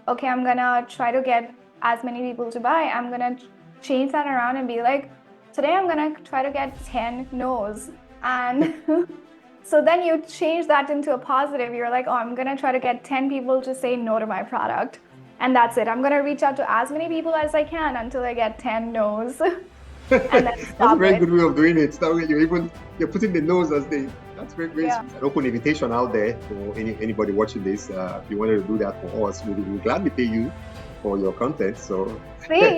okay, I'm gonna try to get as many people to buy, I'm gonna change that around and be like, today I'm gonna try to get 10 no's. And so then you change that into a positive. You're like, oh, I'm gonna try to get 10 people to say no to my product. And that's it. I'm gonna reach out to as many people as I can until I get 10 no's and then That's a stop very it. good way of doing it. That way you're putting the nose as the that's very great. Yeah. An open invitation out there for anybody watching this. If you wanted to do that for us, we'll gladly pay you for your content. So See, at least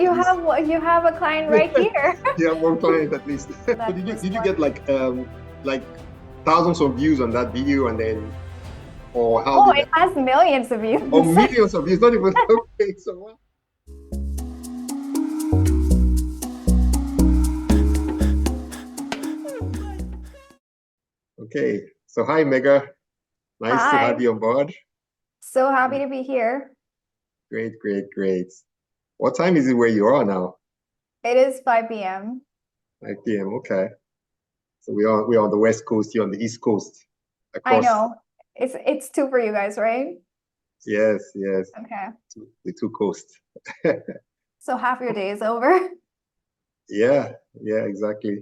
you have a client right here. you have one client at least. So did you get like thousands of views on that video and then or how Oh, did it that has millions of views. or millions of views? Not even okay. So what? Okay. So hi Megha. Nice to have Hi. you on board. So happy to be here. Great, great, great. What time is it where you are now? It is 5 p.m. 9 p.m. Okay. So we're on the West Coast, you're on the East Coast. I Across. know. It's 2 for you guys, right? Yes, yes. Okay. The two coasts. So half your day is over. Yeah, yeah, exactly.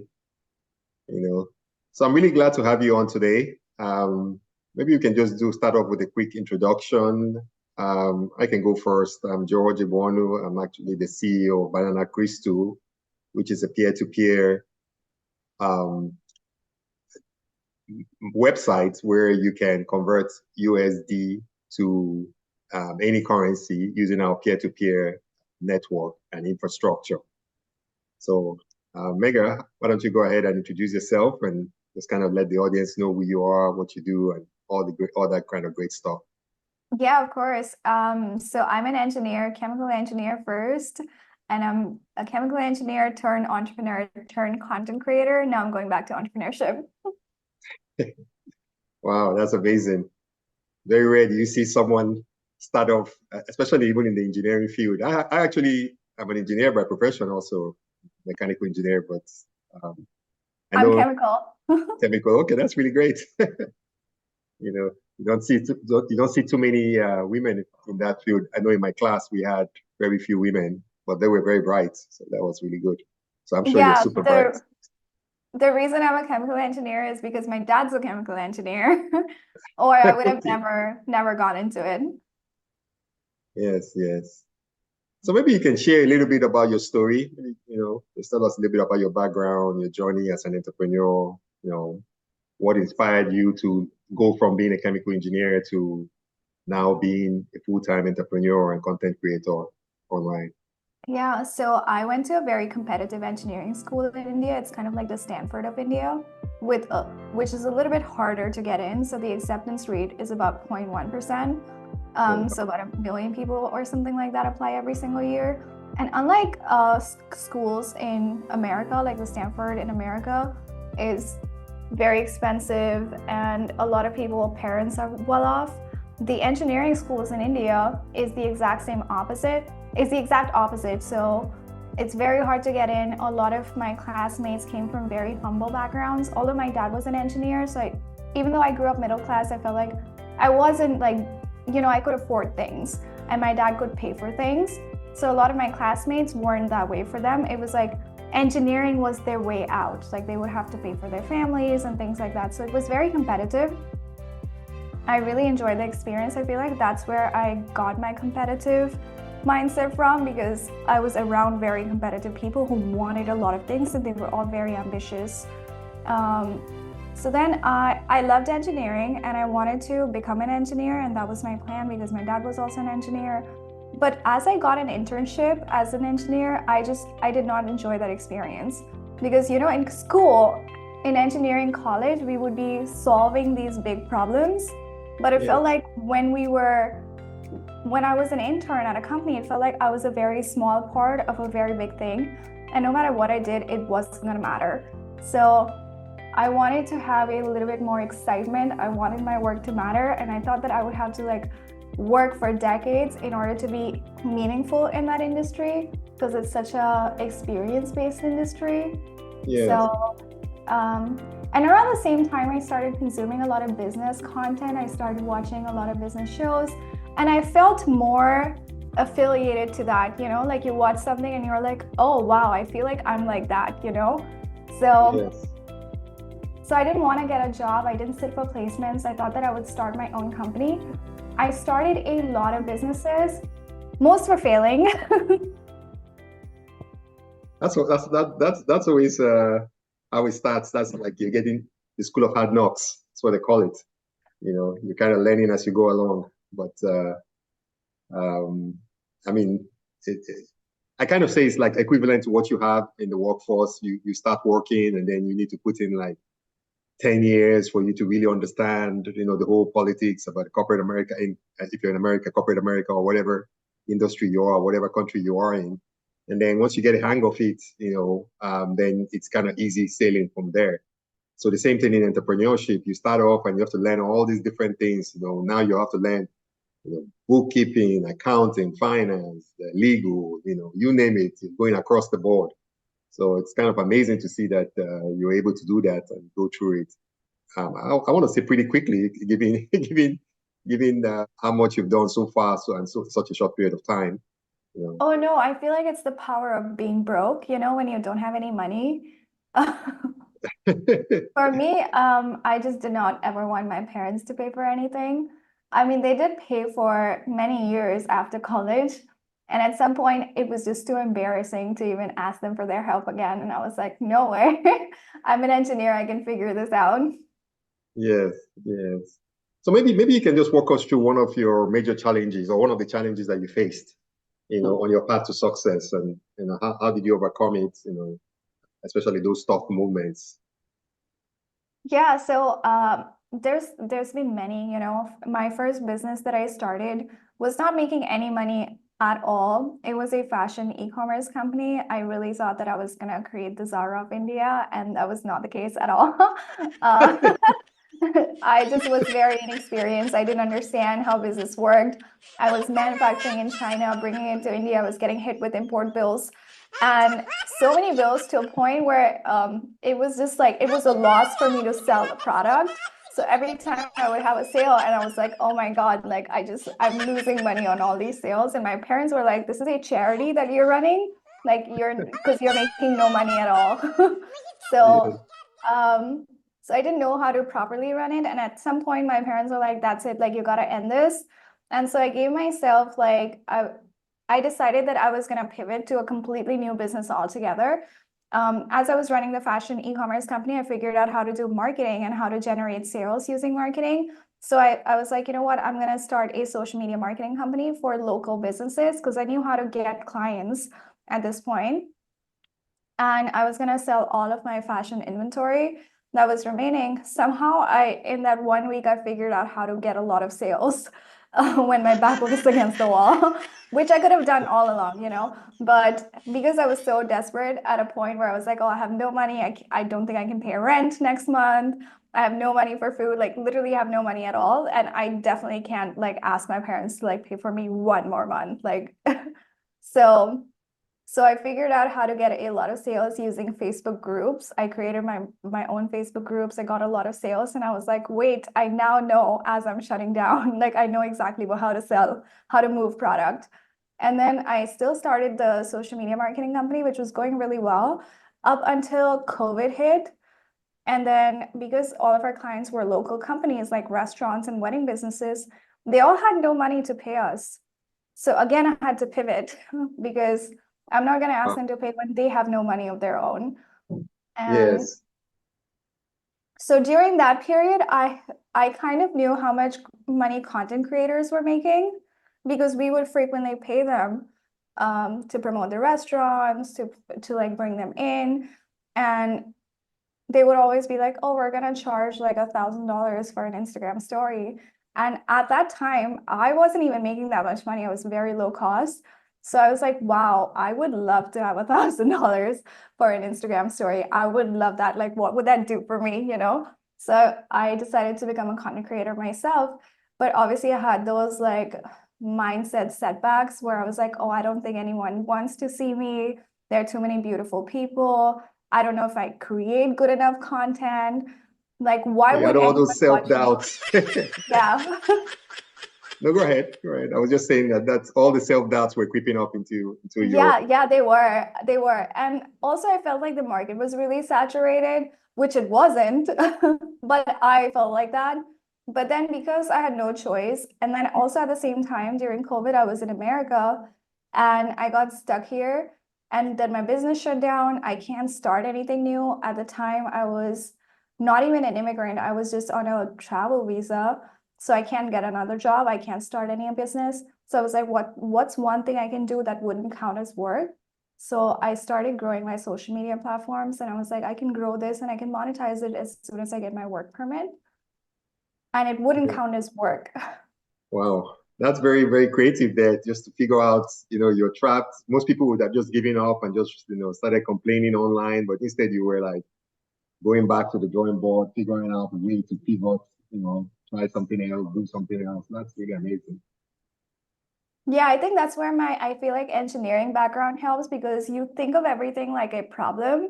So I'm really glad to have you on today. Maybe you can just start off with a quick introduction. I can go first. I'm George Ibuonu. I'm actually the CEO of BananaCrystal, which is a peer-to-peer website where you can convert USD to any currency using our peer-to-peer network and infrastructure. So, Megha, why don't you go ahead and introduce yourself and just kind of let the audience know who you are, what you do, and all that kind of great stuff. Yeah, of course. So I'm an engineer, chemical engineer first, and I'm a chemical engineer turned entrepreneur turned content creator. Now I'm going back to entrepreneurship. Wow, that's amazing. Very rare do you see someone start off, especially even in the engineering field. I actually am an engineer by profession, also mechanical engineer, but I I'm know chemical. chemical. Okay, that's really great. You don't see too many women in that field. I know in my class we had very few women, but they were very bright, so that was really good. So I'm sure you're Yeah, super bright. the reason I'm a chemical engineer is because my dad's a chemical engineer, or I would have Okay. never got into it. Yes, yes. So maybe you can share a little bit about your story. Just tell us a little bit about your background, your journey as an entrepreneur. What inspired you to go from being a chemical engineer to now being a full-time entrepreneur and content creator online. Yeah, so I went to a very competitive engineering school in India. It's kind of like the Stanford of India, which is a little bit harder to get in. So the acceptance rate is about 0.1%. So about 1 million people or something like that apply every single year. And unlike schools in America, like the Stanford in America, is very expensive and a lot of people, parents are well off. The engineering schools in India is the exact opposite. So it's very hard to get in. A lot of my classmates came from very humble backgrounds. Although my dad was an engineer, so even though I grew up middle class, I felt like I wasn't like, I could afford things and my dad could pay for things. So a lot of my classmates weren't that way for them. It was like engineering was their way out. Like they would have to pay for their families and things like that. So it was very competitive. I really enjoyed the experience. I feel like that's where I got my competitive mindset from, because I was around very competitive people who wanted a lot of things and they were all very ambitious. So then I loved engineering and I wanted to become an engineer, and that was my plan because my dad was also an engineer. But as I got an internship as an engineer, I did not enjoy that experience because, in school, in engineering college, we would be solving these big problems. But it felt like when I was an intern at a company, it felt like I was a very small part of a very big thing. And no matter what I did, it wasn't gonna matter. So I wanted to have a little bit more excitement. I wanted my work to matter. And I thought that I would have to work for decades in order to be meaningful in that industry, because it's such a experience-based industry. Yes. So, and around the same time, I started consuming a lot of business content. I started watching a lot of business shows, and I felt more affiliated to that, like you watch something and you're like, oh wow, I feel like I'm like that, So Yes. so I didn't want to get a job. I didn't sit for placements. I thought that I would start my own company. I started a lot of businesses. Most were failing. That's always how it starts. That's like you're getting the school of hard knocks. That's what they call it. You're kind of learning as you go along. But um, I mean, I kind of say it's like equivalent to what you have in the workforce. You start working and then you need to put in like 10 years for you to really understand, the whole politics about corporate America, if you're in America, corporate America, or whatever industry you are, whatever country you are in. And then once you get a hang of it, then it's kind of easy sailing from there. So the same thing in entrepreneurship, you start off and you have to learn all these different things. Now you have to learn, bookkeeping, accounting, finance, legal, you name it, going across the board. So it's kind of amazing to see that you're able to do that and go through it. I want to say pretty quickly, given how much you've done so far, such a short period of time. Oh no, I feel like it's the power of being broke, when you don't have any money. For me, I just did not ever want my parents to pay for anything. I mean, they did pay for many years after college. And at some point, it was just too embarrassing to even ask them for their help again. And I was like, no way. I'm an engineer. I can figure this out. Yes, yes. So maybe you can just walk us through one of your major challenges or one of the challenges that you faced, on your path to success, and how did you overcome it, especially those tough moments. Yeah, so there's been many, My first business that I started was not making any money at all. It was a fashion e-commerce company. I really thought that I was gonna create the Zara of India, and that was not the case at all. Uh, I just was very inexperienced. I didn't understand how business worked. I was manufacturing in China, bringing it to India. I was getting hit with import bills and so many bills to a point where it was just like it was a loss for me to sell the product. So every time I would have a sale and I was like, oh my God, like I'm losing money on all these sales. And my parents were like, this is a charity that you're running, like because you're making no money at all. Yeah. So um so I didn't know how to properly run it. And at some point, my parents were like, that's it, like, you got to end this. And so I gave myself, like, I decided that I was going to pivot to a completely new business altogether. As I was running the fashion e commerce company, I figured out how to do marketing and how to generate sales using marketing. So I was like, you know what? I'm going to start a social media marketing company for local businesses because I knew how to get clients at this point. And I was going to sell all of my fashion inventory that was remaining. Somehow, in that 1 week, I figured out how to get a lot of sales when my back was against the wall, which I could have done all along, But because I was so desperate at a point where I was like, oh, I have no money. I don't think I can pay rent next month. I have no money for food, like literally have no money at all. And I definitely can't like ask my parents to like pay for me one more month. Like, so so I figured out how to get a lot of sales using Facebook groups. I created my own Facebook groups. I got a lot of sales and I was like, wait, I now know as I'm shutting down, like I know exactly how to sell, how to move product. And then I still started the social media marketing company, which was going really well up until COVID hit. And then because all of our clients were local companies like restaurants and wedding businesses, they all had no money to pay us. So again, I had to pivot because I'm not going to ask them to pay when they have no money of their own. And Yes. so during that period, I kind of knew how much money content creators were making because we would frequently pay them to promote the restaurants, to like bring them in. And they would always be like, oh, we're gonna charge like $1,000 for an Instagram story. And at that time, I wasn't even making that much money. I was very low cost. So I was like, wow, I would love to have $1,000 for an Instagram story. I would love that. Like, what would that do for me, So I decided to become a content creator myself. But obviously, I had those like mindset setbacks where I was like, oh, I don't think anyone wants to see me. There are too many beautiful people. I don't know if I create good enough content. Like, why You would had all anyone those watch me? self-doubts. Yeah. No, go ahead. Go ahead. I was just saying that that's all the self-doubts were creeping up into your. Yeah, they were. They were. And also I felt like the market was really saturated, which it wasn't, but I felt like that. But then because I had no choice, and then also at the same time during COVID, I was in America and I got stuck here and then my business shut down. I can't start anything new. At the time, I was not even an immigrant. I was just on a travel visa. So I can't get another job. I can't start any business. So I was like, what's one thing I can do that wouldn't count as work? So I started growing my social media platforms and I was like, I can grow this and I can monetize it as soon as I get my work permit. And it wouldn't count as work. Wow, that's very, very creative there, just to figure out, you're trapped. Most people would have just given up and just, started complaining online, but instead you were like going back to the drawing board, figuring out a way to pivot, try something else, do something else. That's really amazing. Yeah, I think that's where I feel like engineering background helps because you think of everything like a problem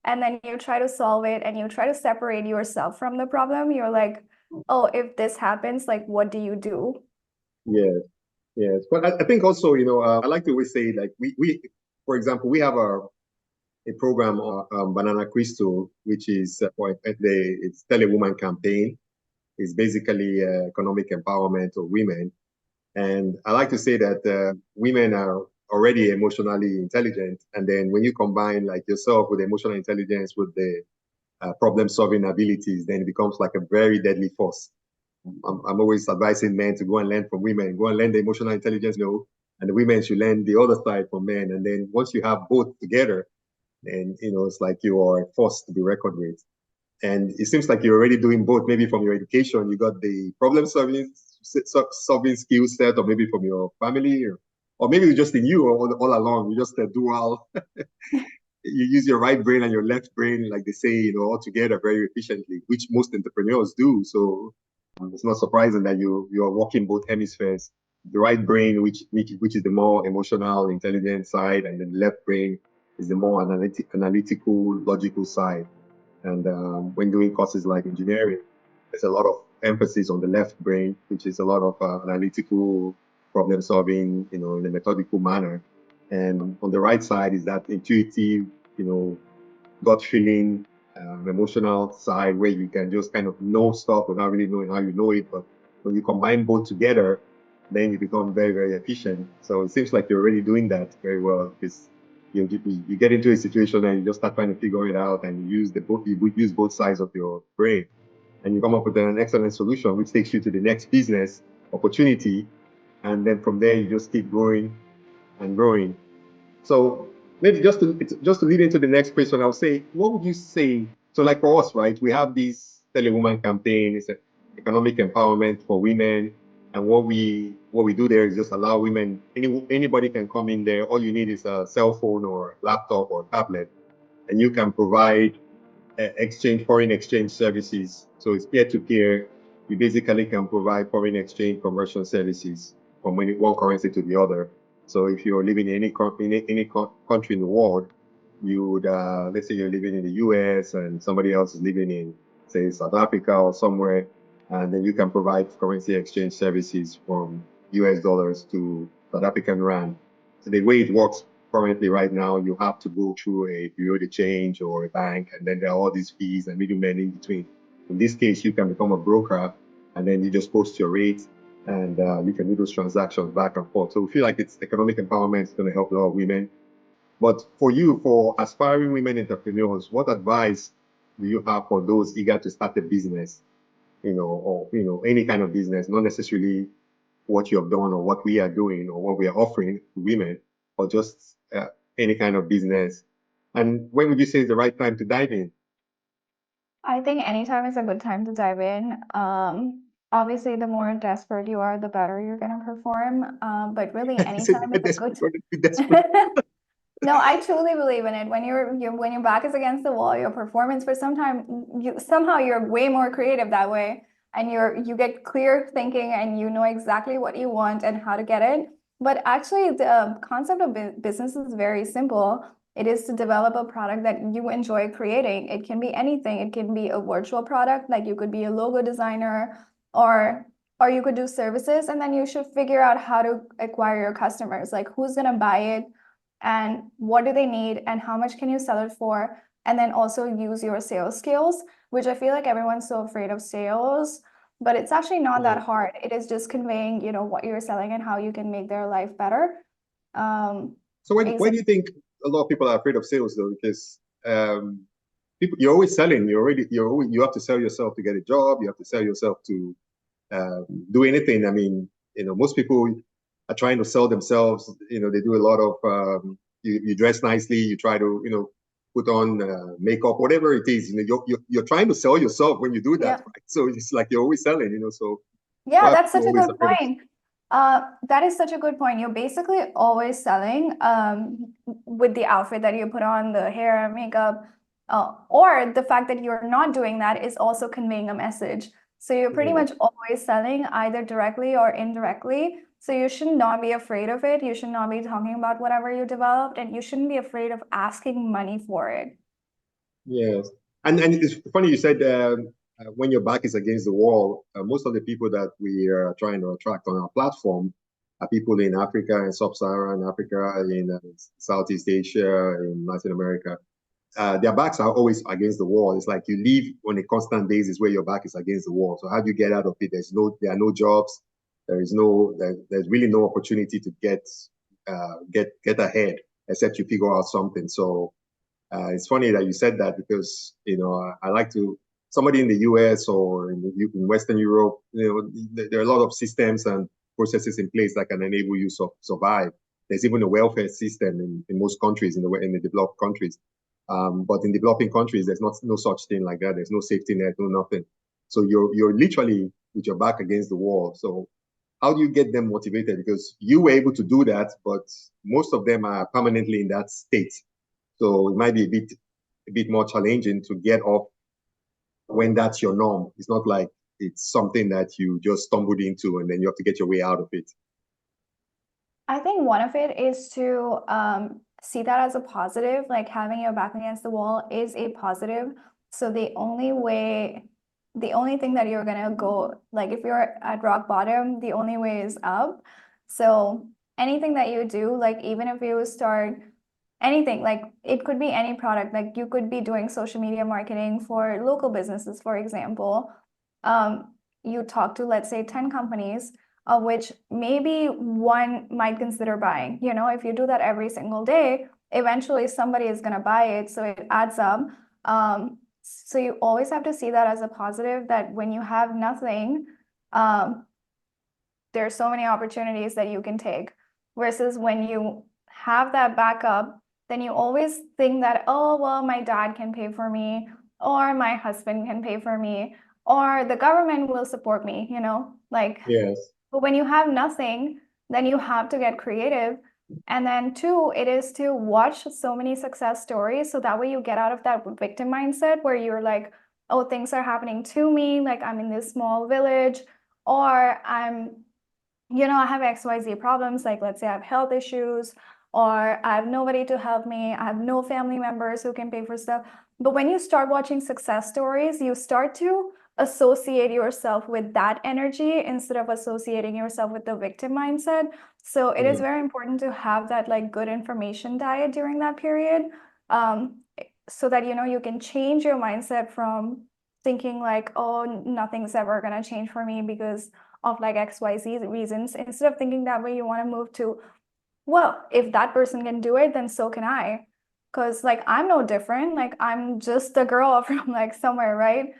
and then you try to solve it and you try to separate yourself from the problem. You're like, oh, if this happens, like, what do you do? Yes, yes. But I think also, I like to always say, like, for example, we have a program, BananaCrystal, which is it's Telewoman campaign. It's basically economic empowerment of women. And I like to say that women are already emotionally intelligent. And then when you combine like yourself with emotional intelligence with the problem solving abilities, then it becomes like a very deadly force. I'm always advising men to go and learn from women, go and learn the emotional intelligence, and the women should learn the other side from men. And then once you have both together, then, it's like you are a force to be reckoned with. And it seems like you're already doing both. Maybe from your education, you got the problem solving skill set, or maybe from your family, or maybe it's just in you all along. You just do all. You use your right brain and your left brain, like they say, all together very efficiently, which most entrepreneurs do. So it's not surprising that you're working both hemispheres. The right brain, which is the more emotional, intelligent side, and then the left brain is the more analytical, logical side. And when doing courses like engineering, there's a lot of emphasis on the left brain, which is a lot of analytical problem solving, in a methodical manner. And on the right side is that intuitive, gut feeling, emotional side where you can just kind of know stuff without really knowing how you know it. But when you combine both together, then you become very, very efficient. So it seems like you're already doing that very well because you get into a situation and you just start trying to figure it out and you use both sides of your brain and you come up with an excellent solution which takes you to the next business opportunity. And then from there you just keep growing and growing. So maybe just to lead into the next question, I'll say, what would you say? So like for us, right, we have this Telewoman campaign, it's an economic empowerment for women. And what we do there is just allow women, anybody can come in there. All you need is a cell phone or laptop or tablet, and you can provide foreign exchange services. So it's peer to peer. You basically can provide foreign exchange conversion services from one currency to the other. So if you're living in any country in the world, you would, let's say you're living in the US and somebody else is living in, say, South Africa or somewhere, and then you can provide currency exchange services from US dollars to South African rand. So the way it works currently right now, you have to go through a bureau de change or a bank, and then there are all these fees and middlemen in between. In this case, you can become a broker, and then you just post your rate, and you can do those transactions back and forth. So we feel like it's economic empowerment is going to help a lot of women. But for you, for aspiring women entrepreneurs, what advice do you have for those eager to start a business, or any kind of business, not necessarily what you have done or what we are doing or what we are offering to women, or just any kind of business? And when would you say is the right time to dive in? I think anytime is a good time to dive in. Obviously, the more desperate you are, the better you're going to perform. But really, Is it anytime is that a good. desperate or too desperate? No, I truly believe in it. When when your back is against the wall, your performance for some time, somehow you're way more creative that way, and you get clear thinking, and you know exactly what you want and how to get it. But actually, the concept of business is very simple. It is to develop a product that you enjoy creating. It can be anything. It can be a virtual product, like you could be a logo designer, or or you could do services, and then you should figure out how to acquire your customers, like who's going to buy it and what do they need and how much can you sell it for, and then also use your sales skills, which I feel like everyone's so afraid of sales, but it's actually not Yeah. that hard. It is just conveying, what you're selling and how you can make their life better. So why do you think a lot of people are afraid of sales though? Because people, you're always selling. You have to sell yourself to get a job. You have to sell yourself to do anything. I mean, most people are trying to sell themselves. They do a lot of you dress nicely. You try to put on makeup, whatever it is. You're trying to sell yourself when you do that, Yeah. right? So it's like you're always selling. So Yeah, why are that's people such a always good afraid of? point. That is such a good point. You're basically always selling with the outfit that you put on, the hair, makeup, or the fact that you're not doing that is also conveying a message. So you're pretty Yeah. much always selling either directly or indirectly. So you should not be afraid of it. You should not be talking about whatever you developed, and you shouldn't be afraid of asking money for it. Yes, and it's funny you said when your back is against the wall, most of the people that we are trying to attract on our platform are people in Africa and sub-Saharan Africa, in Southeast Asia, in Latin America. Their backs are always against the wall. It's like you live on a constant basis where your back is against the wall. So how do you get out of it? There are no jobs. There's really no opportunity to get ahead except you figure out something. So it's funny that you said that because I like to somebody in the U.S. or in Western Europe. There are a lot of systems and processes in place that can enable you to survive. There's even a welfare system in most countries in the developed countries. But in developing countries, there's no such thing like that. There's no safety net, no nothing. So you're literally with your back against the wall. So how do you get them motivated? Because you were able to do that, but most of them are permanently in that state. So it might be a bit more challenging to get off when that's your norm. It's not like it's something that you just stumbled into and then you have to get your way out of it. I think one of it is to see that as a positive, like having your back against the wall is a positive. So the only thing that you're gonna go, like if you're at rock bottom, the only way is up. So anything that you do, like even if you start anything, like it could be any product, like you could be doing social media marketing for local businesses, for example. You talk to, let's say, 10 companies of which maybe one might consider buying. If you do that every single day, eventually somebody is going to buy it. So it adds up. So you always have to see that as a positive, that when you have nothing, there's so many opportunities that you can take. Versus when you have that backup, then you always think that, oh, well, my dad can pay for me, or my husband can pay for me, or the government will support me, like Yes. but when you have nothing, then you have to get creative. And then two, it is to watch so many success stories. So that way you get out of that victim mindset where you're like, oh, things are happening to me. Like I'm in this small village, or I have XYZ problems. Like let's say I have health issues, or I have nobody to help me. I have no family members who can pay for stuff. But when you start watching success stories, you start to associate yourself with that energy instead of associating yourself with the victim mindset. So it is Yeah. very important to have that like good information diet during that period, um, so that you can change your mindset from thinking like, oh, nothing's ever gonna change for me because of like XYZ reasons. Instead of thinking that way, you want to move to, well, if that person can do it, then so can I. Because like I'm no different. Like I'm just a girl from like somewhere, right?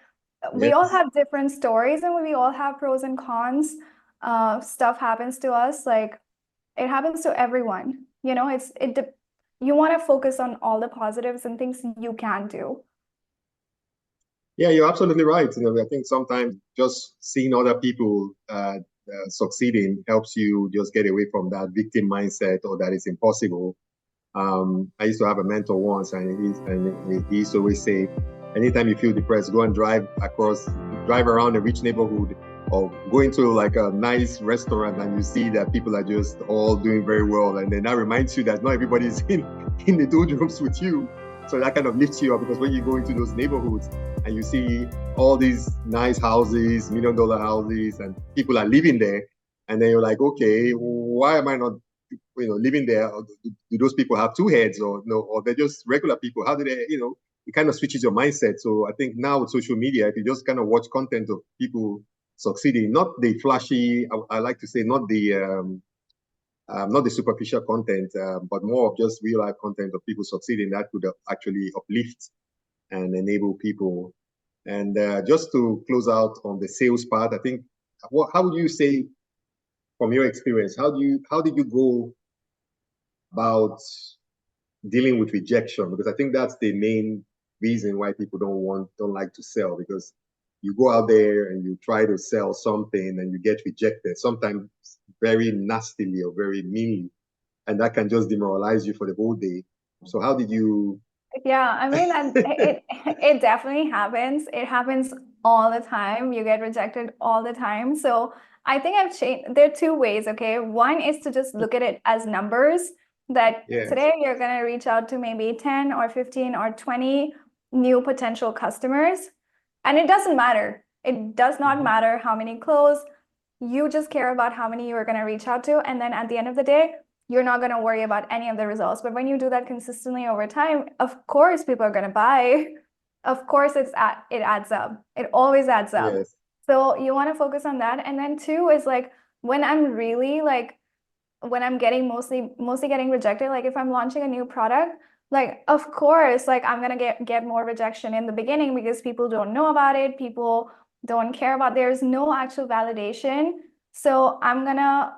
We all Yes. have different stories and we all have pros and cons. Stuff happens to us, like it happens to everyone. You want to focus on all the positives and things you can do. Yeah, you're absolutely right. I think sometimes just seeing other people succeeding helps you just get away from that victim mindset or that it's impossible. I used to have a mentor once, and he used to always say, anytime you feel depressed, go and drive around a rich neighborhood, or go into like a nice restaurant, and you see that people are just all doing very well, and then that reminds you that not everybody's in the doldrums with you. So that kind of lifts you up, because when you go into those neighborhoods and you see all these nice houses, $1 million houses, and people are living there, and then you're like, okay, why am I not, living there? Or do those people have two heads, or no, or they're just regular people? How do they, it kind of switches your mindset. So I think now with social media, if you just kind of watch content of people succeeding, not the flashy, I like to say, not the superficial content, but more of just real life content of people succeeding, that could actually uplift and enable people. And just to close out on the sales part, I think, how would you say, from your experience, how did you go about dealing with rejection? Because I think that's the main reason why people don't like to sell, because you go out there and you try to sell something and you get rejected, sometimes very nastily or very meanly, and that can just demoralize you for the whole day. So how did you? Yeah, I mean, it definitely happens. It happens all the time. You get rejected all the time. So I think I've changed. There are two ways, okay? One is to just look at it as numbers, that Yes. today you're going to reach out to maybe 10 or 15 or 20 new potential customers. And it doesn't matter. It does not matter how many close. You just care about how many you are going to reach out to. And then at the end of the day, you're not going to worry about any of the results. But when you do that consistently over time, of course, people are going to buy. Of course, it adds up. It always adds up. Yes. So you want to focus on that. And then two is like, when I'm really like, when I'm getting mostly getting rejected, like if I'm launching a new product, like, of course, like I'm going to get more rejection in the beginning, because people don't know about it. People don't care about, there's no actual validation. So I'm going to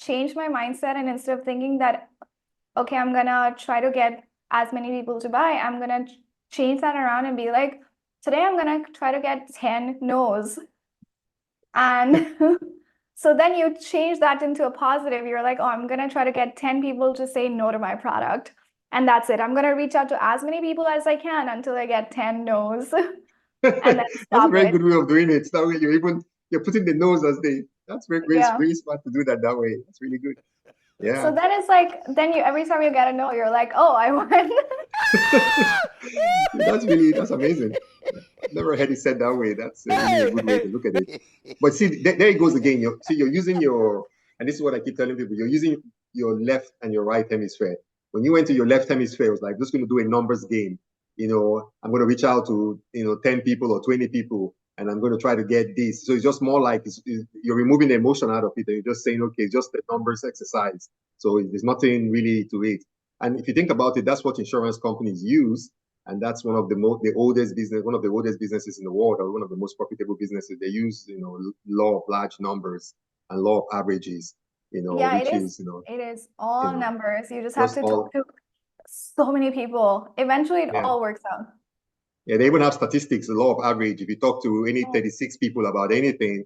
change my mindset, and instead of thinking that, okay, I'm gonna try to get as many people to buy, I'm gonna change that around and be like, today I'm gonna try to get 10 no's. And so then you change that into a positive. You're like, oh, I'm gonna try to get 10 people to say no to my product. And that's it. I'm gonna reach out to as many people as I can until I get 10 no's. And then That's a stop very it. good way of doing it. That way you're putting the nose as that's very, very, Yeah. very smart to do that way. That's really good. Yeah. So then it's like, then you, every time you get a no, you're like, oh, I won. That's amazing. Never heard it said that way. That's really a good way to look at it. But see, there it goes again. You're using and this is what I keep telling people, you're using your left and your right hemisphere. When you went to your left hemisphere, it was like, just going to do a numbers game. I'm going to reach out to, 10 people or 20 people, and I'm going to try to get this. So it's just more like you're removing the emotion out of it, and you're just saying, okay, just the numbers exercise. So there's nothing really to it. And if you think about it, that's what insurance companies use. And that's one of the oldest businesses in the world, or one of the most profitable businesses. They use, law of large numbers and law of averages, Yeah, which is, it is all numbers. You just have just to all, talk to so many people. Eventually it yeah. all works out. Yeah, they even have statistics, the law of average. If you talk to any 36 people about anything,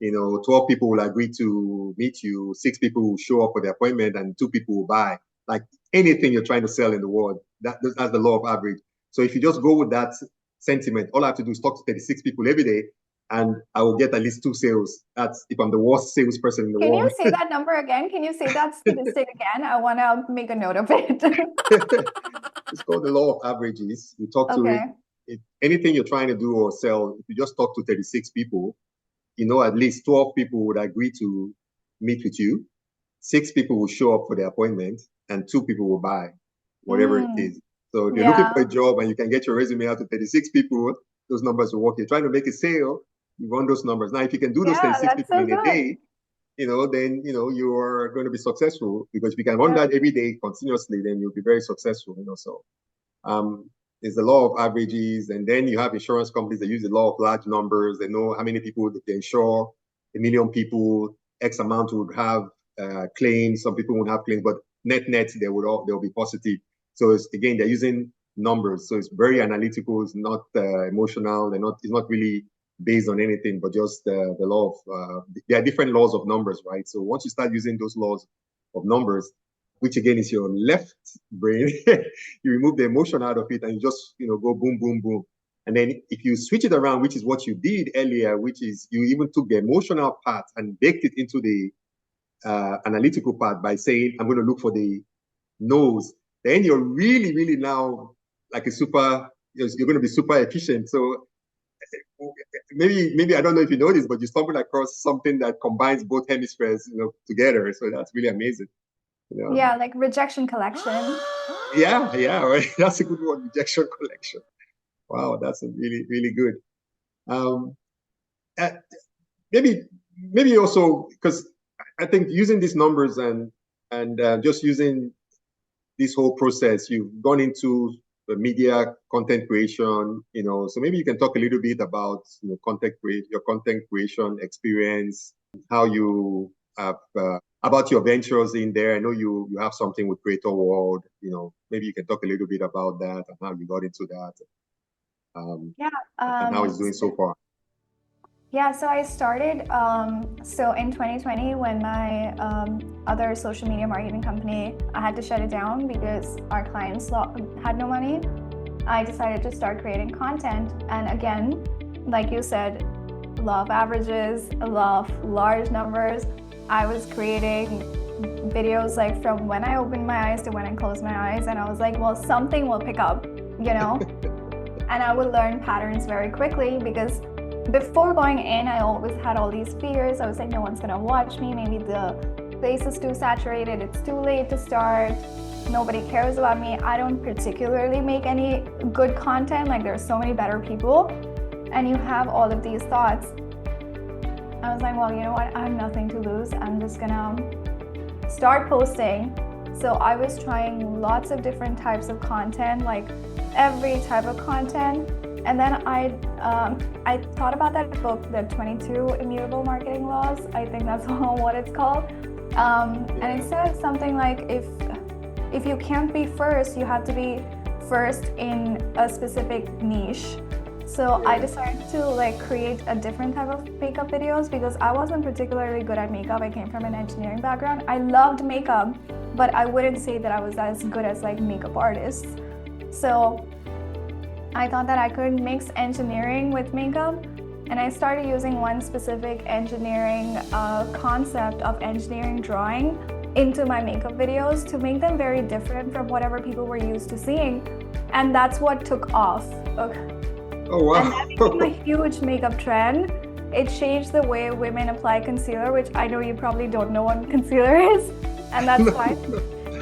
12 people will agree to meet you, 6 people will show up for the appointment, and 2 people will buy. Like anything you're trying to sell in the world, that's the law of average. So if you just go with that sentiment, all I have to do is talk to 36 people every day, and I will get at least 2 sales. That's if I'm the worst salesperson in the Can you world. say that number again? Can you say that statistic again? I want to make a note of it. It's called the law of averages. You talk to Okay. if anything you're trying to do or sell, if you just talk to 36 people, at least 12 people would agree to meet with you. 6 people will show up for the appointment, and 2 people will buy whatever it is. So if you're looking for a job and you can get your resume out to 36 people, those numbers will work. You're trying to make a sale, you run those numbers. Now, if you can do those 36 that's people so in a good. day, then you are going to be successful, because if you can run that every day continuously, then you'll be very successful. So it's the law of averages, and then you have insurance companies that use the law of large numbers. They know how many people they insure. 1 million people, X amount would have claims. Some people won't have claims, but net they'll be positive. So again, they're using numbers. So it's very analytical. It's not emotional. It's not really based on anything, but just the law of there are different laws of numbers, right? So once you start using those laws of numbers, which again is your left brain, you remove the emotion out of it, and you just go boom, boom, boom. And then if you switch it around, which is what you did earlier, which is you even took the emotional part and baked it into the analytical part by saying, I'm going to look for the no's. Then you're really, really now like a super, you're going to be super efficient. So maybe I don't know if you know this, but you stumbled across something that combines both hemispheres, together. So that's really amazing. Yeah, like rejection collection. Yeah, right. That's a good one, rejection collection. Wow, that's a really, really good. Um, uh, maybe also because I think using these numbers and just using this whole process, you've gone into the media content creation, so maybe you can talk a little bit about your content creation experience, how you have about your ventures in there. I know you have something with Creator World, maybe you can talk a little bit about that and how you got into that, Yeah. and how it's doing so far. Yeah, so I started, so in 2020 when my other social media marketing company, I had to shut it down because our clients had no money. I decided to start creating content. And again, like you said, law of averages, law of large numbers. I was creating videos like from when I opened my eyes to when I closed my eyes. And I was like, well, something will pick up, and I would learn patterns very quickly because before going in, I always had all these fears. I was like, no one's gonna watch me. Maybe the place is too saturated. It's too late to start. Nobody cares about me. I don't particularly make any good content. Like there's so many better people. And you have all of these thoughts. I was like, well, you know what? I have nothing to lose. I'm just gonna start posting. So I was trying lots of different types of content, like every type of content. And then I thought about that book, the 22 Immutable Marketing Laws. I think that's what it's called. And it says something like if you can't be first, you have to be first in a specific niche. So I decided to create a different type of makeup videos because I wasn't particularly good at makeup. I came from an engineering background. I loved makeup, but I wouldn't say that I was as good as makeup artists. So I thought that I could mix engineering with makeup, and I started using one specific engineering concept of engineering drawing into my makeup videos to make them very different from whatever people were used to seeing. And that's what took off. Okay. Oh, wow. And that became a huge makeup trend. It changed the way women apply concealer, which I know you probably don't know what concealer is, and that's fine.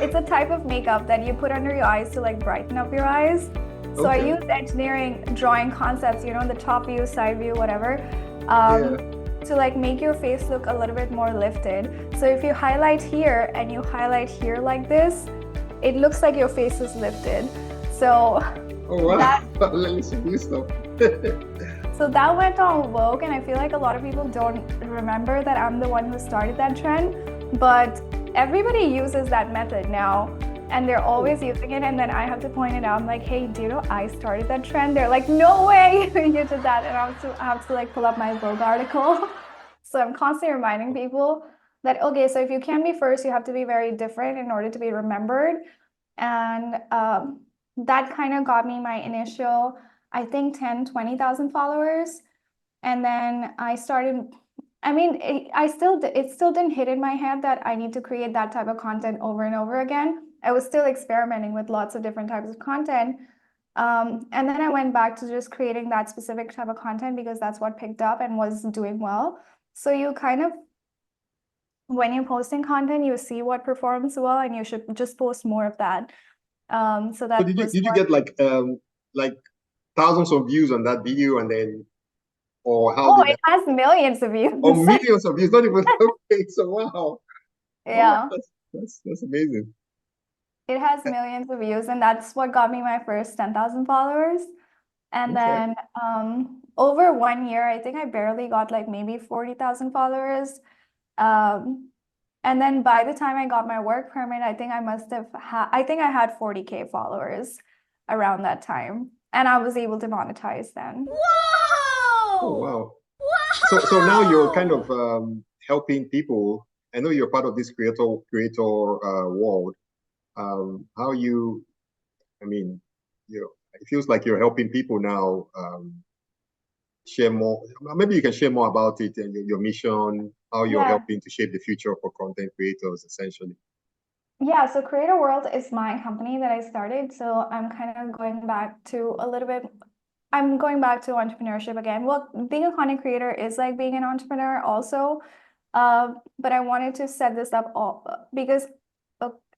It's a type of makeup that you put under your eyes to brighten up your eyes. So I used engineering drawing concepts, the top view, side view, whatever, to make your face look a little bit more lifted. So if you highlight here and you highlight here like this, it looks like your face is lifted. So so that went on Vogue, and I feel like a lot of people don't remember that I'm the one who started that trend, but everybody uses that method now. And they're always using it, and then I have to point it out. I'm like, hey, do you know I started that trend? They're like, no way you did that. And I have to pull up my Vogue article. So I'm constantly reminding people that, okay, so if you can be first, you have to be very different in order to be remembered. And that kind of got me my initial, I think 20,000 followers. And then I started, it still didn't hit in my head that I need to create that type of content over and over again. I was still experimenting with lots of different types of content. And then I went back to just creating that specific type of content because that's what picked up and was doing well. So you kind of, when you're posting content, you see what performs well, and you should just post more of that. So that did you get thousands of views on that video, and then, or how did it has millions of views. Oh, millions of views, not even okay. So wow. Yeah. Oh, that's amazing. It has millions of views, and that's what got me my first 10,000 followers. And then over 1 year, I think I barely got maybe 40,000 followers. And then by the time I got my work permit, I think I had 40K followers around that time. And I was able to monetize then. Whoa! Oh, wow. Wow! So now you're kind of helping people. I know you're part of this creator world. How you, it feels like you're helping people now share more. Maybe you can share more about it and your mission, how you're helping to shape the future for content creators, essentially. Yeah, so Create a World is my company that I started. So I'm kind of going back to a little bit, I'm going back to entrepreneurship again. Well, being a content creator is like being an entrepreneur also. But I wanted to set this up all because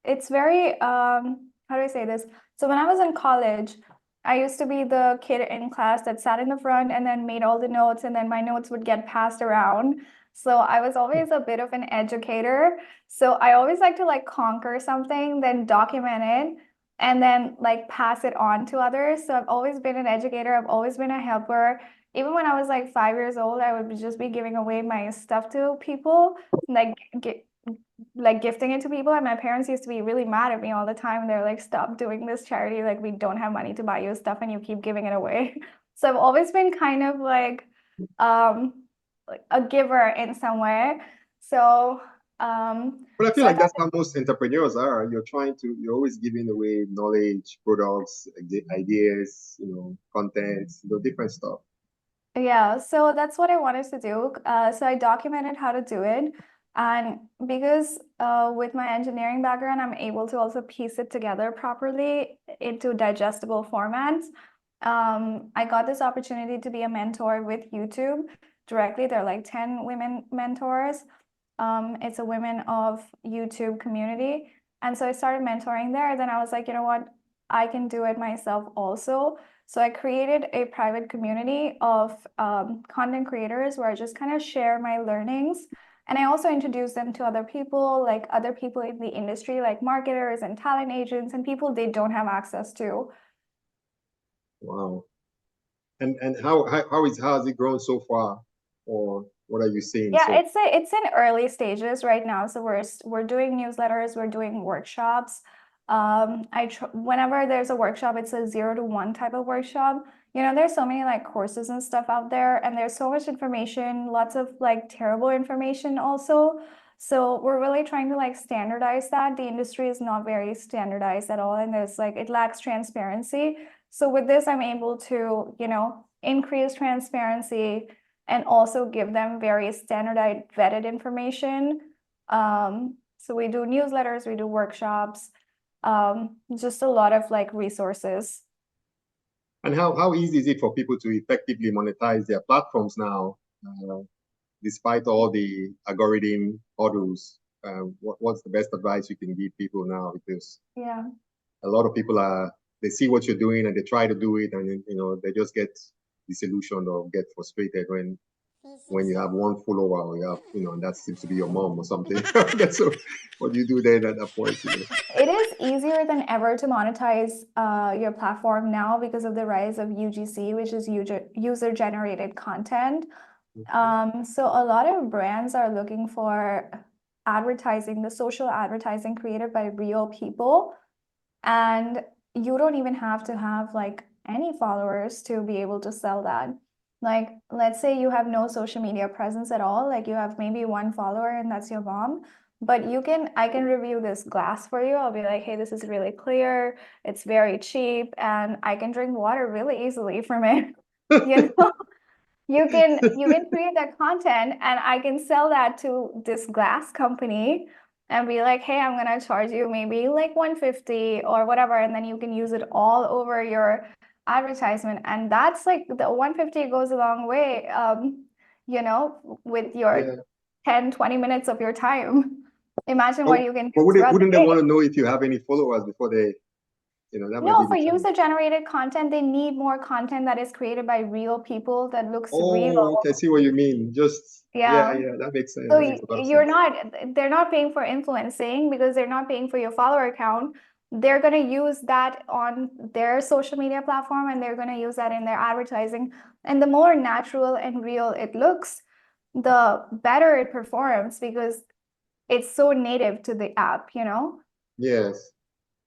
it's very, how do I say this? So when I was in college, I used to be the kid in class that sat in the front and then made all the notes, and then my notes would get passed around. So I was always a bit of an educator. So I always like to like conquer something, then document it, and then like pass it on to others. So I've always been an educator. I've always been a helper. Even when I was like 5 years old, I would just be giving away my stuff to people, like like gifting it to people. And my parents used to be really mad at me all the time. They're like, "Stop doing this charity. Like we don't have money to buy you stuff, and you keep giving it away." So I've always been kind of um, like a giver in some way. So But I feel so I like thought, that's how most entrepreneurs are. You're always giving away knowledge, products, ideas, content, different stuff. yeah, so that's what I wanted to do. So I documented how to do it. And because with my engineering background, I'm able to also piece it together properly into digestible formats. I got this opportunity to be a mentor with YouTube directly. There are like 10 women mentors. It's a women of YouTube community. And so I started mentoring there. Then I was like, you know what? I can do it myself also. So I created a private community of content creators where I just kind of share my learnings. And I also introduce them to other people, like other people in the industry, like marketers and talent agents and people they don't have access to. Wow. And how has it grown so far? Or what are you seeing Yeah, so? it's in early stages right now. So we're doing newsletters, we're doing workshops. Whenever there's a workshop, it's a 0 to 1 type of workshop. You know, there's so many like courses and stuff out there, and there's so much information, lots of like terrible information also. So we're really trying to like standardize that. The industry is not very standardized at all, and there's like it lacks transparency. So with this, I'm able to, increase transparency and also give them very standardized vetted information. So we do newsletters, we do workshops, just a lot of like resources. And how easy is it for people to effectively monetize their platforms now, despite all the algorithm hurdles? What's the best advice you can give people now? Because Yeah. a lot of people they see what you're doing and they try to do it, and they just get disillusioned or get frustrated when you have one follower, or you have, and that seems to be your mom or something. So what do you do then at that point? It is easier than ever to monetize your platform now because of the rise of UGC, which is user generated content. So a lot of brands are looking for advertising, the social advertising created by real people. And you don't even have to have like any followers to be able to sell that. Like, let's say you have no social media presence at all, like you have maybe one follower and that's your mom, but I can review this glass for you. I'll be like, hey, this is really clear, it's very cheap, and I can drink water really easily from it. You know, you can create that content and I can sell that to this glass company and be like, hey, I'm gonna charge you maybe like 150 or whatever, and then you can use it all over your advertisement. And that's like the 150 goes a long way, with your Yeah. 10-20 minutes of your time. Imagine But, what you can but do throughout the wouldn't they day. want to know if you have any followers before that might be No, the for challenge. user-generated content, they need more content that is created by real people that looks Oh, real. okay, I see what you mean. Yeah, Yeah. yeah, that makes sense. So That makes a lot of sense. they're not paying for influencing because they're not paying for your follower account. They're going to use that on their social media platform and they're going to use that in their advertising. And the more natural and real it looks, the better it performs because it's so native to the app. Yes.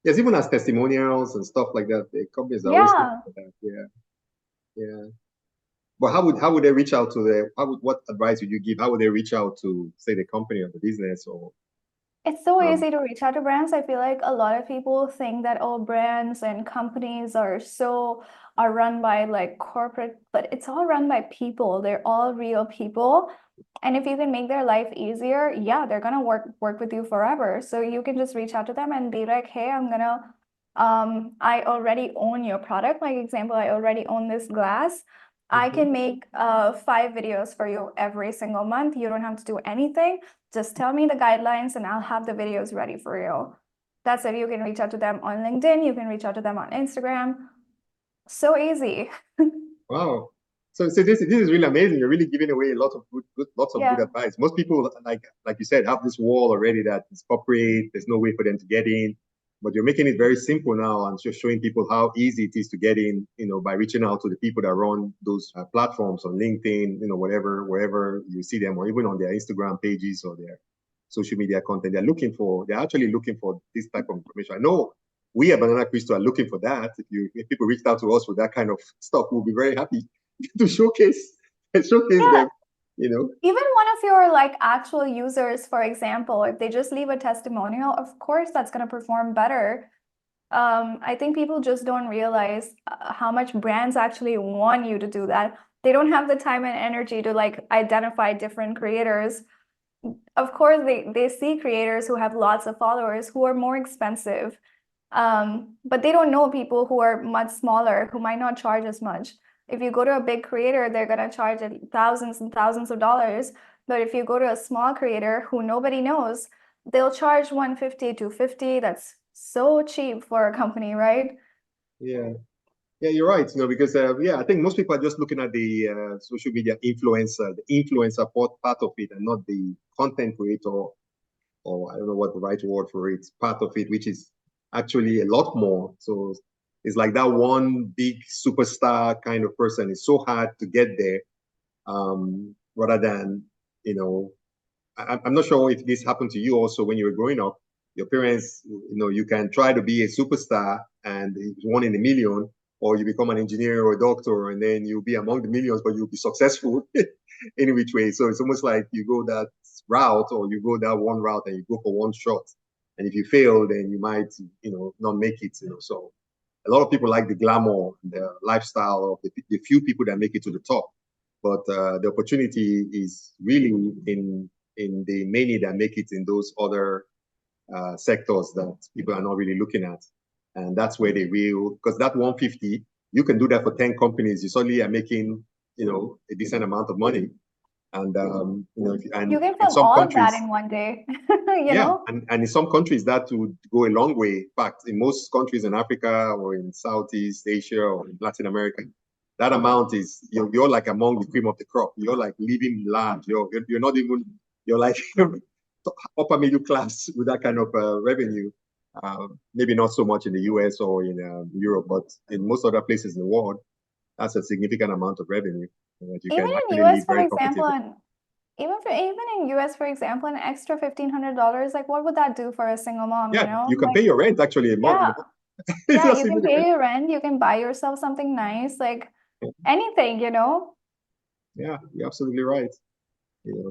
Yes, even as testimonials and stuff like that, the companies are always looking Yeah. for that. Yeah, yeah. But how would they reach out to what advice would you give? How would they reach out to, say, the company or the business or It's so um easy to reach out to brands. I feel like a lot of people think that all brands and companies are run by like corporate, but it's all run by people. They're all real people. And if you can make their life easier, yeah, they're gonna work with you forever. So you can just reach out to them and be like, hey, I already own your product. Like example, I already own this glass. I can make 5 videos for you every single month. You don't have to do anything. Just tell me the guidelines and I'll have the videos ready for you. That's it. You can reach out to them on LinkedIn. You can reach out to them on Instagram. So easy. Wow. So this is really amazing. You're really giving away a lot of lots of good Yeah. advice. Most people, like you said, have this wall already that is corporate. There's no way for them to get in. But you're making it very simple now and just showing people how easy it is to get in, by reaching out to the people that run those platforms on LinkedIn, wherever you see them, or even on their Instagram pages or their social media content. They're actually looking for this type of information. I know we at BananaCrystal are looking for that. If people reached out to us with that kind of stuff, we'll be very happy to showcase Yeah. them. Even one of your like actual users, for example, if they just leave a testimonial, of course that's going to perform better. I think people just don't realize how much brands actually want you to do that. They don't have the time and energy to like identify different creators. Of course, they see creators who have lots of followers who are more expensive, but they don't know people who are much smaller who might not charge as much. If you go to a big creator, they're going to charge thousands and thousands of dollars. But if you go to a small creator who nobody knows, they'll charge 150, 250. That's so cheap for a company, right? Yeah. Yeah, you're right. Because I think most people are just looking at the social media the influencer part of it, and not the content creator, or I don't know what the right word for it, part of it, which is actually a lot more. So it's like that one big superstar kind of person. It's so hard to get there, rather than, I'm not sure if this happened to you also when you were growing up. Your parents, you can try to be a superstar and it's 1 in a million, or you become an engineer or a doctor, and then you'll be among the millions, but you'll be successful any which way. So it's almost like you go that route, or you go that one route and you go for one shot. And if you fail, then you might, not make it. So a lot of people like the glamour, the lifestyle of the few people that make it to the top. But the opportunity is really in the many that make it in those other sectors that people are not really looking at. And that's where they will, because that 150, you can do that for 10 companies. You suddenly are making, a decent amount of money. And, You can in film some all of that countries, in one day, yeah, and in some countries that would go a long way. In fact, in most countries in Africa or in Southeast Asia or in Latin America, that amount is, you're like among the cream of the crop. You're like living large. You're not even, you're like upper middle class with that kind of revenue. Maybe not so much in the US or in Europe, but in most other places in the world, that's a significant amount of revenue that you even can in actually US, live for very example, comfortably. and even in US, for example, an extra $1,500, like what would that do for a single mom, Yeah, you can pay Like, your rent actually a month. yeah, It's yeah, just you can even pay your rent, you can buy yourself something nice, like anything. Yeah, you're absolutely right.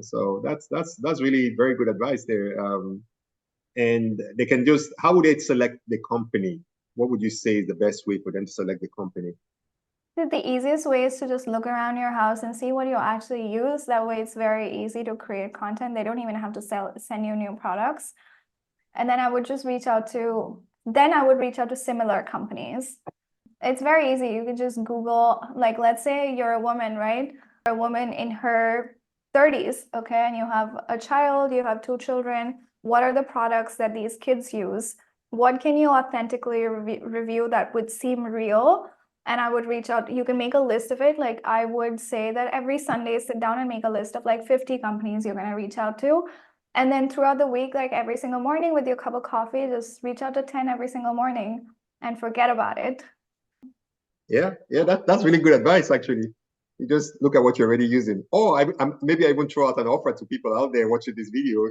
So that's really very good advice there. And they can just, how would they select the company? What would you say is the best way for them to select the company? The easiest way is to just look around your house and see what you actually use. That way, it's very easy to create content. They don't even have to send you new products. And then I would just reach out to similar companies. It's very easy. You can just Google, like, let's say you're a woman, right? A woman in her 30s, okay, and you have a child, you have 2 children. What are the products that these kids use? What can you authentically review that would seem real? And I would reach out. You can make a list of it. Like, I would say that every Sunday, sit down and make a list of like 50 companies you're going to reach out to. And then throughout the week, like every single morning with your cup of coffee, just reach out to 10 every single morning and forget about it. Yeah, that's really good advice, actually. You just look at what you're already using. Or maybe I even throw out an offer to people out there watching this video.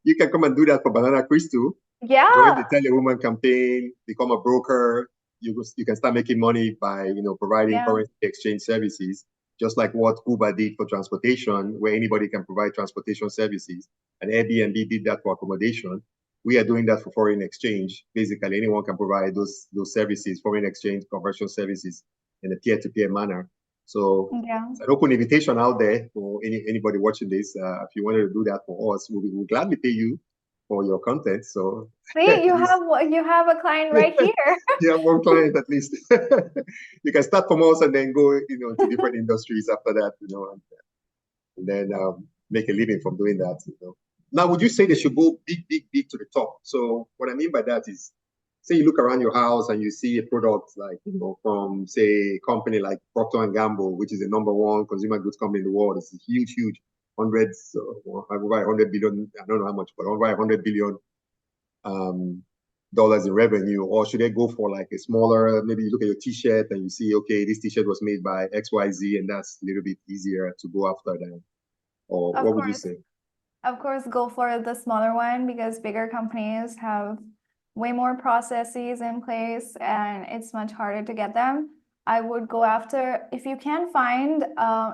You can come and do that for BananaCrystal. Join the Yeah. Tell a Woman campaign, become a broker. You can start making money by providing Yeah. currency exchange services, just like what Uber did for transportation, where anybody can provide transportation services, and Airbnb did that for accommodation. We are doing that for foreign exchange. Basically, anyone can provide those services, foreign exchange conversion services, in a peer-to-peer manner. So Yeah. it's an open invitation out there for anybody watching this. If you wanted to do that for us, we'll gladly pay you for your content. So See, at least you have a client right here. you have one client at least. You can start from us and then go, to different industries after that, and then make a living from doing that. Now, would you say they should go big, big, big to the top? So what I mean by that is, say you look around your house and you see a product like, from say a company like Procter and Gamble, which is the number one consumer goods company in the world. It's a huge, huge hundreds, over 100 billion. I don't know how much, but over 100 billion um, dollars in revenue, or should they go for like a smaller, maybe you look at your t-shirt and you see, okay, this t-shirt was made by XYZ, and that's a little bit easier to go after them, or Of what would you course. say? Of course, go for the smaller one because bigger companies have way more processes in place and it's much harder to get them. I would go after, if you can find,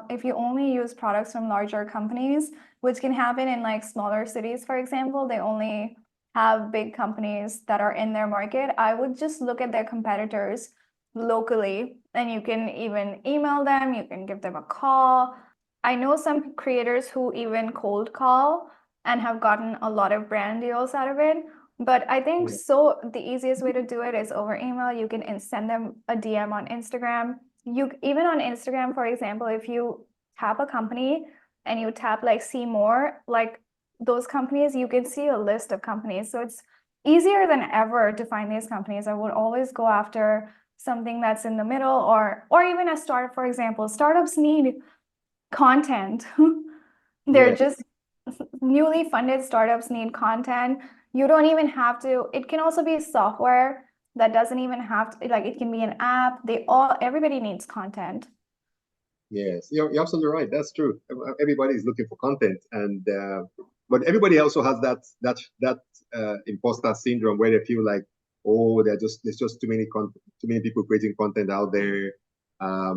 if you only use products from larger companies, which can happen in like smaller cities, for example, they only have big companies that are in their market. I would just look at their competitors locally and you can even email them, you can give them a call. I know some creators who even cold call and have gotten a lot of brand deals out of it. But I think Yeah. so the easiest way to do it is over email. You can send them a DM on Instagram. You even on Instagram, for example, if you tap a company and you tap like see more, like those companies, you can see a list of companies. So it's easier than ever to find these companies. I would always go after something that's in the middle or even a startup, for example. Startups need content. They're Yeah. just newly funded startups need content. You don't even have to, it can also be software that doesn't even have to, like it can be an app. Everybody needs content. Yes, you're absolutely right. That's true. Everybody is looking for content, and but everybody also has that imposter syndrome where they feel like, oh, there's just too many people creating content out there.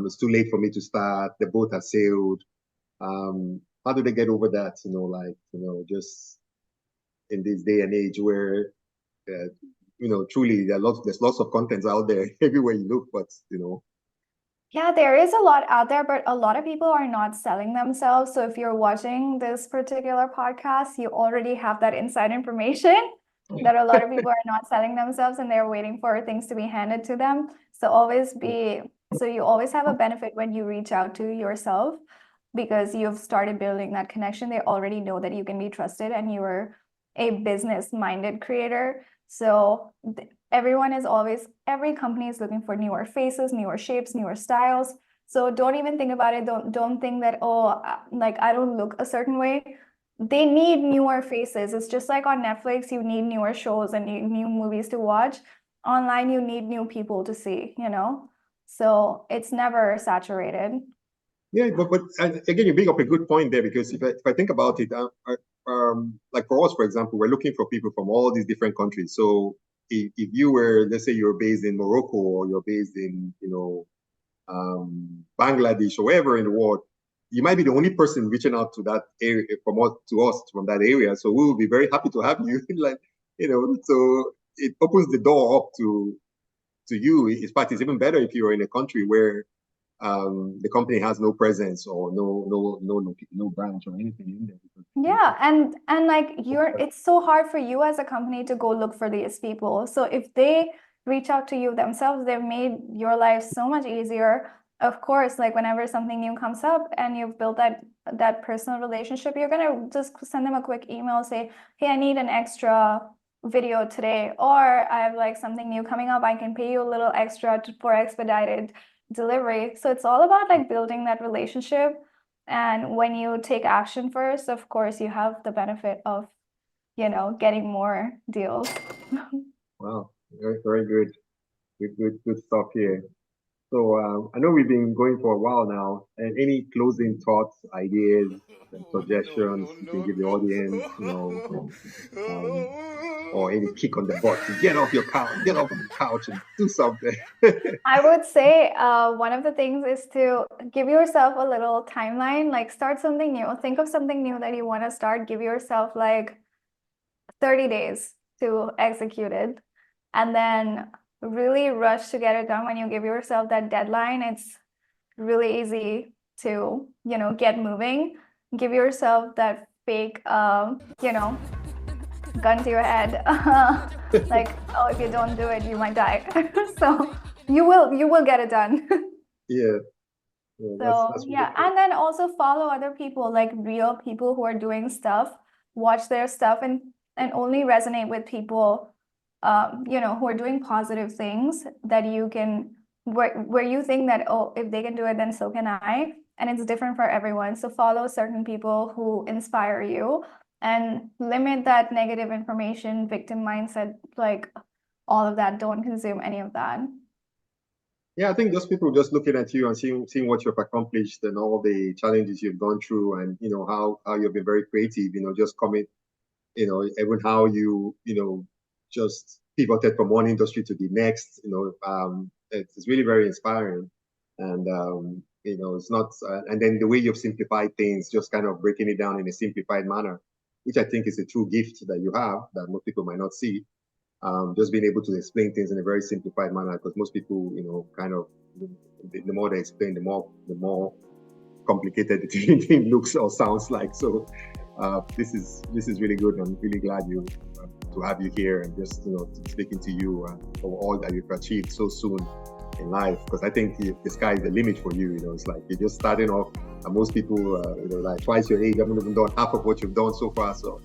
It's too late for me to start. The boat has sailed. How do they get over that? Just in this day and age where truly there's lots of content out there everywhere you look, but Yeah, there is a lot out there, but a lot of people are not selling themselves. So if you're watching this particular podcast, you already have that inside information that a lot of people are not selling themselves and they're waiting for things to be handed to them. So you always have a benefit when you reach out to yourself because you've started building that connection. They already know that you can be trusted and you're a business-minded creator. So every company is looking for newer faces, newer shapes, newer styles. So don't even think about it. Don't think that, oh, like I don't look a certain way. They need newer faces. It's just like on Netflix, you need newer shows and new movies to watch. Online, you need new people to see. So it's never saturated. yeah, but again, you bring up a good point there because if I think about it, like for us, for example, we're looking for people from all these different countries. So if you were, let's say, you're based in Morocco or you're based in, Bangladesh or wherever in the world, you might be the only person reaching out to that area to us from that area. So we will be very happy to have you. Like, so it opens the door up to you. In fact, it's even better if you're in a country where the company has no presence or no branch or anything in there. Yeah, and like it's so hard for you as a company to go look for these people. So if they reach out to you themselves, they've made your life so much easier. Of course, like whenever something new comes up and you've built that personal relationship, you're gonna just send them a quick email, say, hey, I need an extra video today, or I have like something new coming up, I can pay you a little extra for expedited delivery. So it's all about like building that relationship. And when you take action first, of course, you have the benefit of, getting more deals. Wow, very, very good. Good stuff here. So I know we've been going for a while now. And any closing thoughts, ideas, and suggestions you can give the audience, um, or any kick on the butt to get off your couch, get off the couch and do something. I would say one of the things is to give yourself a little timeline, like start something new. Think of something new that you want to start. Give yourself like 30 days to execute it. And then really rush to get it done when you give yourself that deadline. really easy to, get moving. Give yourself that fake, gun to your head. Like, oh, if you don't do it, you might die. So you will get it done. Yeah, yeah, So that's really yeah, cool. and then also follow other people, like real people who are doing stuff, watch their stuff, and only resonate with people, who are doing positive things that you can, where you think that, oh, if they can do it, then so can I. And it's different for everyone. So follow certain people who inspire you and limit that negative information, victim mindset, like all of that. Don't consume any of that. Yeah, I think those people just looking at you and seeing what you've accomplished and all the challenges you've gone through, and how you've been very creative. Just coming, even how you just pivoted from one industry to the next. It's really very inspiring, and it's not. And then the way you've simplified things, just kind of breaking it down in a simplified manner, which I think is a true gift that you have that most people might not see. Just being able to explain things in a very simplified manner, because most people, kind of the more they explain, the more complicated the thing looks or sounds like. So this is really good. I'm really glad to have you here and just speaking to you for all that you've achieved so soon in life. Because I think the sky is the limit for you. It's like you're just starting off, and most people, like twice your age, haven't even done half of what you've done so far. So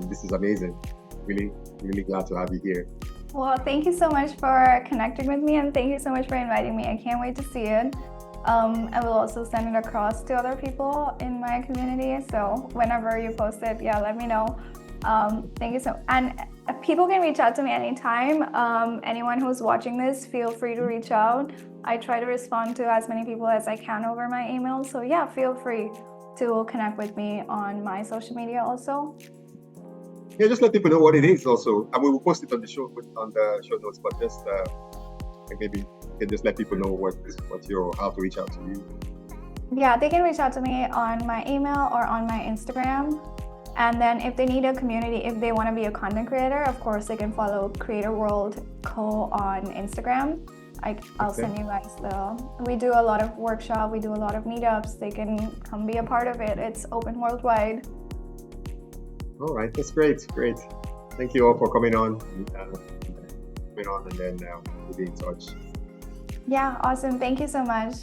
this is amazing. Really, really glad to have you here. Well, thank you so much for connecting with me, and thank you so much for inviting me. I can't wait to see it. I will also send it across to other people in my community. So whenever you post it, yeah, let me know. Thank you so much. And people can reach out to me anytime. Anyone who's watching this, feel free to reach out. I try to respond to as many people as I can over my email. So yeah, feel free to connect with me on my social media also. Yeah, just let people know what it is also. And we will post it on the show notes, but just maybe you can just let people know how to reach out to you. Yeah, they can reach out to me on my email or on my Instagram. And then if they need a community, if they want to be a content creator, of course, they can follow Creator World Co on Instagram. I'll send you guys we do a lot of workshop, we do a lot of meetups. They can come be a part of it. It's open worldwide. All right, that's great. Great. Thank you all for coming on. And then we'll be in touch. Yeah, awesome. Thank you so much.